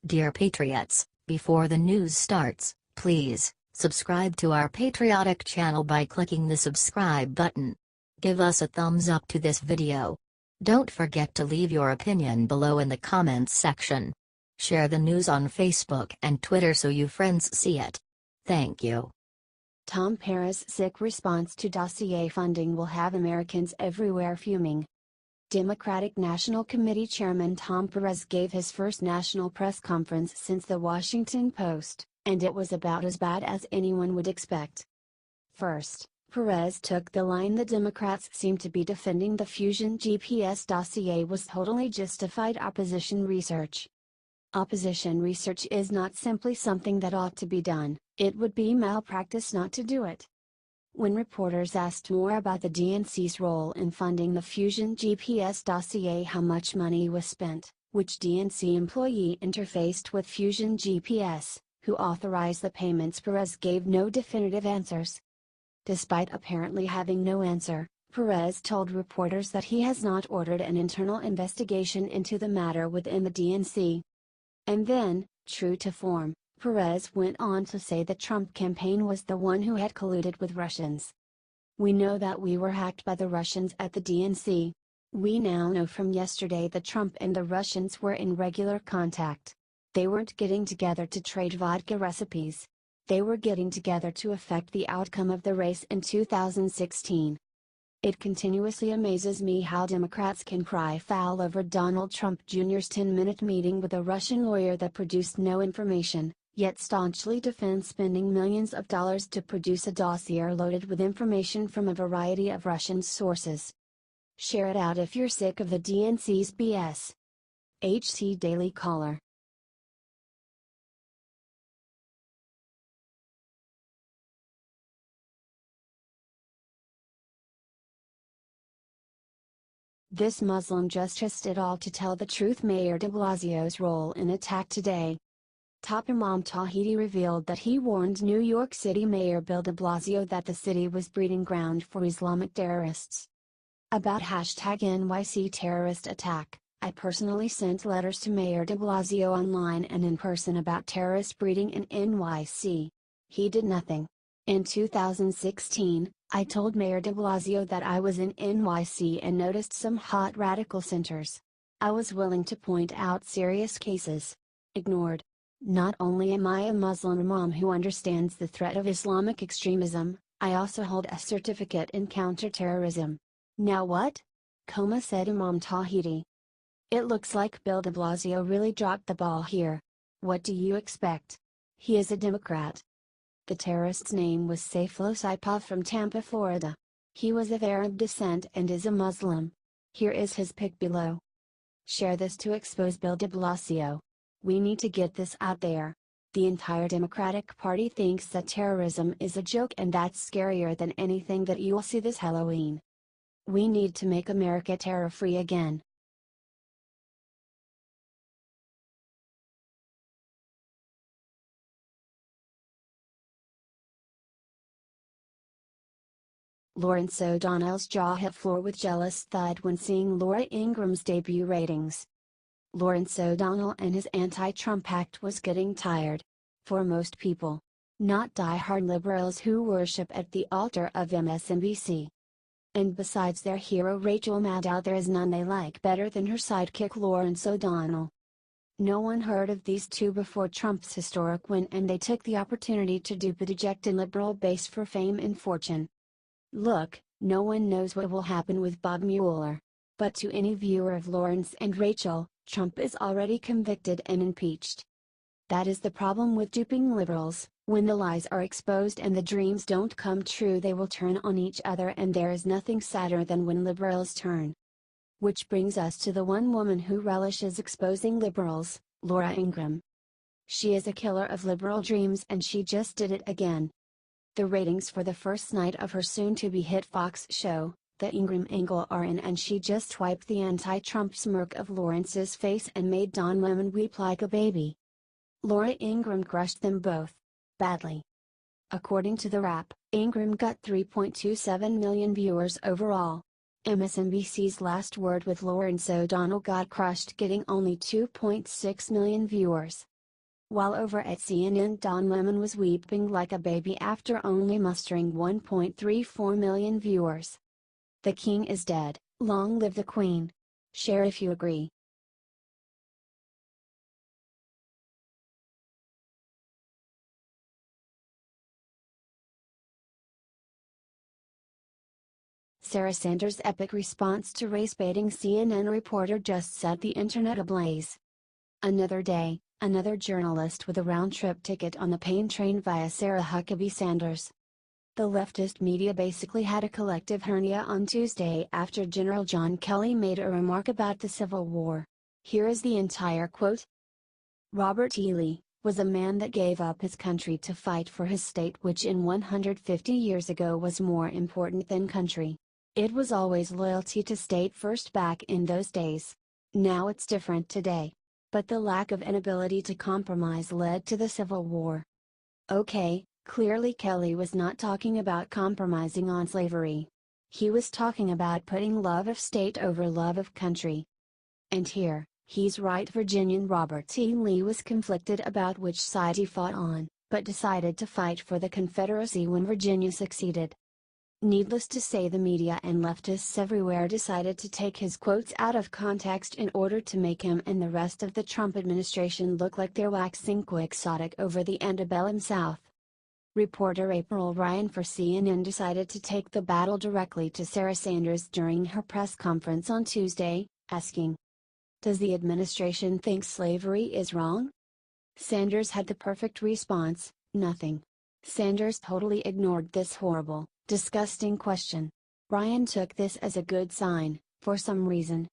Dear Patriots, before the news starts, please subscribe to our patriotic channel by clicking the subscribe button. Give us a thumbs up to this video. Don't forget to leave your opinion below in the comments section. Share the news on Facebook and Twitter so you friends see it. Thank you. Tom Perez sick response to Dossier funding will have Americans everywhere fuming. Democratic National Committee Chairman Tom Perez gave his first national press conference since the Washington Post, and it was about as bad as anyone would expect. First, Perez took the line the Democrats seem to be defending the Fusion GPS dossier was totally justified opposition research. Opposition research is not simply something that ought to be done, it would be malpractice not to do it. When reporters asked more about the DNC's role in funding the Fusion GPS dossier, how much money was spent, which DNC employee interfaced with Fusion GPS, who authorized the payments, Perez gave no definitive answers. Despite apparently having no answer, Perez told reporters that he has not ordered an internal investigation into the matter within the DNC. And then, true to form, Perez went on to say the Trump campaign was the one who had colluded with Russians. We know that we were hacked by the Russians at the DNC. We now know from yesterday that Trump and the Russians were in regular contact. They weren't getting together to trade vodka recipes. They were getting together to affect the outcome of the race in 2016. It continuously amazes me how Democrats can cry foul over Donald Trump Jr.'s 10-minute meeting with a Russian lawyer that produced no information, yet staunchly defend spending millions of dollars to produce a dossier loaded with information from a variety of Russian sources. Share it out if you're sick of the DNC's BS. HT Daily Caller. This Muslim just risked it all to tell the truth. Mayor DeBlasio's role in attack today. Top Imam Tawhidi revealed that he warned New York City Mayor Bill de Blasio that the city was breeding ground for Islamic terrorists. About #NYC terrorist attack, I personally sent letters to Mayor de Blasio online and in person about terrorist breeding in NYC. He did nothing. In 2016, I told Mayor de Blasio that I was in NYC and noticed some hot radical centers. I was willing to point out serious cases. Ignored. Not only am I a Muslim imam who understands the threat of Islamic extremism, I also hold a certificate in counterterrorism. Now what? Said Imam Tawhidi. It looks like Bill de Blasio really dropped the ball here. What do you expect? He is a Democrat. The terrorist's name was Saifullah Saipov from Tampa, Florida. He was of Arab descent and is a Muslim. Here is his pic below. Share this to expose Bill de Blasio. We need to get this out there. The entire Democratic Party thinks that terrorism is a joke, and that's scarier than anything that you'll see this Halloween. We need to make America terror-free again. Lawrence O'Donnell's jaw hit floor with jealous thud when seeing Laura Ingraham's debut ratings. Lawrence O'Donnell and his anti-Trump act was getting tired. For most people. Not die-hard liberals who worship at the altar of MSNBC. And besides their hero Rachel Maddow, there is none they like better than her sidekick Lawrence O'Donnell. No one heard of these two before Trump's historic win, and they took the opportunity to dupe a dejected liberal base for fame and fortune. Look, no one knows what will happen with Bob Mueller. But to any viewer of Lawrence and Rachel, Trump is already convicted and impeached. That is the problem with duping liberals. When the lies are exposed and the dreams don't come true, they will turn on each other, and there is nothing sadder than when liberals turn. Which brings us to the one woman who relishes exposing liberals, Laura Ingraham. She is a killer of liberal dreams, and she just did it again. The ratings for the first night of her soon-to-be hit Fox show, The Ingraham Angle, are in, and she just wiped the anti-Trump smirk of Lawrence's face and made Don Lemon weep like a baby. Laura Ingraham crushed them both. Badly. According to The Wrap, Ingraham got 3.27 million viewers overall. MSNBC's Last Word with Lawrence O'Donnell got crushed, getting only 2.6 million viewers. While over at CNN, Don Lemon was weeping like a baby after only mustering 1.34 million viewers. The king is dead, long live the queen. Share if you agree. Sarah Sanders' epic response to race baiting. CNN reporter just set the internet ablaze. Another day, another journalist with a round-trip ticket on the pain train via Sarah Huckabee Sanders. The leftist media basically had a collective hernia on Tuesday after General John Kelly made a remark about the Civil War. Here is the entire quote. Robert E. Lee was a man that gave up his country to fight for his state, which in 150 years ago was more important than country. It was always loyalty to state first back in those days. Now it's different today. But the lack of inability to compromise led to the Civil War. Okay, clearly Kelly was not talking about compromising on slavery. He was talking about putting love of state over love of country. And here, he's right. Virginian Robert E. Lee was conflicted about which side he fought on, but decided to fight for the Confederacy when Virginia succeeded. Needless to say, the media and leftists everywhere decided to take his quotes out of context in order to make him and the rest of the Trump administration look like they're waxing quixotic over the antebellum South. Reporter April Ryan for CNN decided to take the battle directly to Sarah Sanders during her press conference on Tuesday, asking, "Does the administration think slavery is wrong?" Sanders had the perfect response, "Nothing." Sanders totally ignored this horrible, disgusting question. Ryan took this as a good sign, for some reason.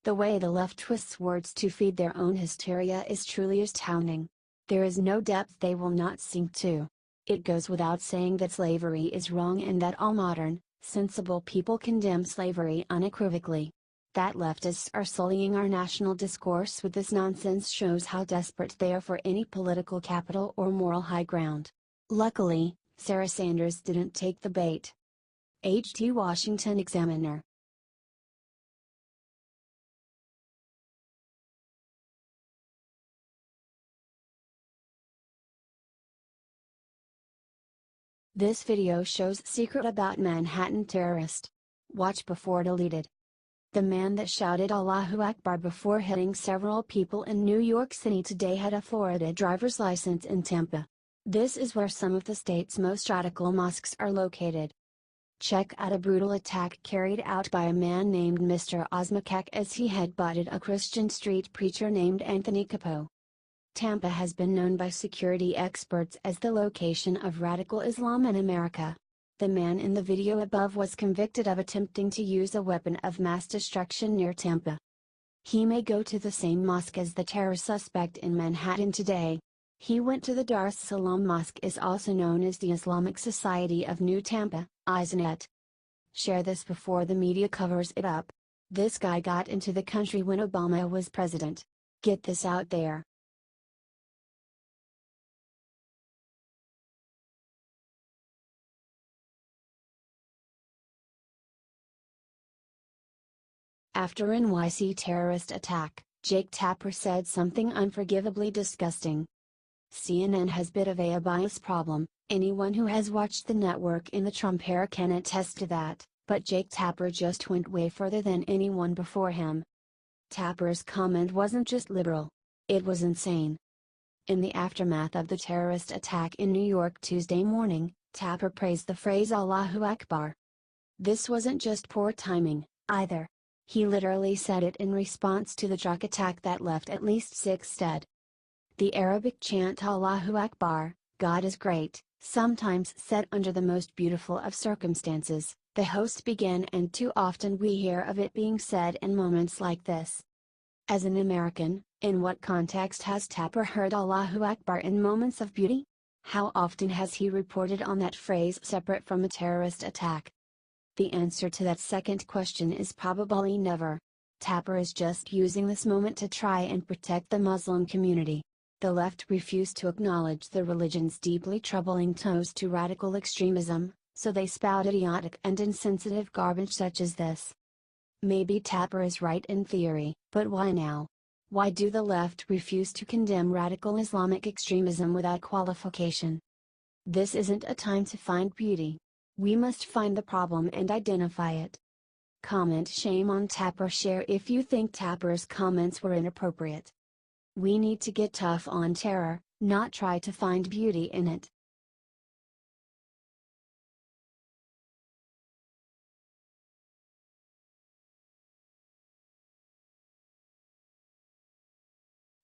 The way the left twists words to feed their own hysteria is truly astounding. There is no depth they will not sink to. It goes without saying that slavery is wrong and that all modern, sensible people condemn slavery unequivocally. That leftists are sullying our national discourse with this nonsense shows how desperate they are for any political capital or moral high ground. Luckily, Sarah Sanders didn't take the bait. H.T. Washington Examiner. This video shows secret about Manhattan terrorist. Watch before deleted. The man that shouted Allahu Akbar before hitting several people in New York City today had a Florida driver's license in Tampa. This is where some of the state's most radical mosques are located. Check out a brutal attack carried out by a man named Mr. Osmakak as he headbutted a Christian street preacher named Anthony Capo. Tampa has been known by security experts as the location of radical Islam in America. The man in the video above was convicted of attempting to use a weapon of mass destruction near Tampa. He may go to the same mosque as the terror suspect in Manhattan today. He went to the Dar es Salaam Mosque, is also known as the Islamic Society of New Tampa, ISNET. Share this before the media covers it up. This guy got into the country when Obama was president. Get this out there. After NYC terrorist attack, Jake Tapper said something unforgivably disgusting. CNN has bit of a bias problem. Anyone who has watched the network in the Trump era can attest to that, but Jake Tapper just went way further than anyone before him. Tapper's comment wasn't just liberal. It was insane. In the aftermath of the terrorist attack in New York Tuesday morning, Tapper praised the phrase Allahu Akbar. This wasn't just poor timing, either. He literally said it in response to the truck attack that left at least 6 dead. The Arabic chant Allahu Akbar, God is great, sometimes said under the most beautiful of circumstances, the host began, and too often we hear of it being said in moments like this. As an American, in what context has Tapper heard Allahu Akbar in moments of beauty? How often has he reported on that phrase separate from a terrorist attack? The answer to that second question is probably never. Tapper is just using this moment to try and protect the Muslim community. The left refused to acknowledge the religion's deeply troubling ties to radical extremism, so they spout idiotic and insensitive garbage such as this. Maybe Tapper is right in theory, but why now? Why do the left refuse to condemn radical Islamic extremism without qualification? This isn't a time to find beauty. We must find the problem and identify it. Comment shame on Tapper. Share if you think Tapper's comments were inappropriate. We need to get tough on terror, not try to find beauty in it.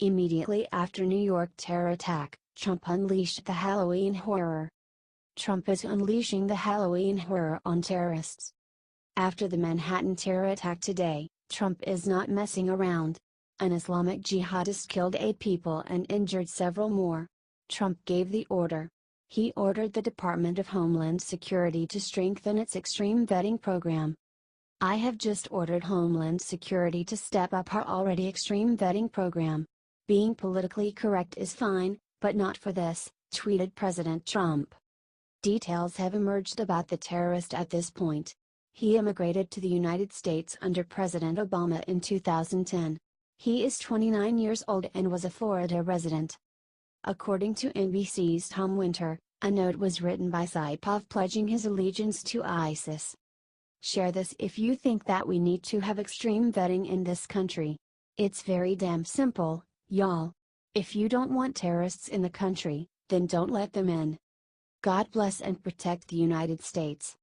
Immediately after New York terror attack, Trump unleashed the Halloween horror. Trump is unleashing the Halloween horror on terrorists. After the Manhattan terror attack today, Trump is not messing around. An Islamic jihadist killed 8 people and injured several more. Trump gave the order. He ordered the Department of Homeland Security to strengthen its extreme vetting program. I have just ordered Homeland Security to step up our already extreme vetting program. Being politically correct is fine, but not for this, tweeted President Trump. Details have emerged about the terrorist at this point. He immigrated to the United States under President Obama in 2010. He is 29 years old and was a Florida resident. According to NBC's Tom Winter, a note was written by Saipov pledging his allegiance to ISIS. Share this if you think that we need to have extreme vetting in this country. It's very damn simple, y'all. If you don't want terrorists in the country, then don't let them in. God bless and protect the United States.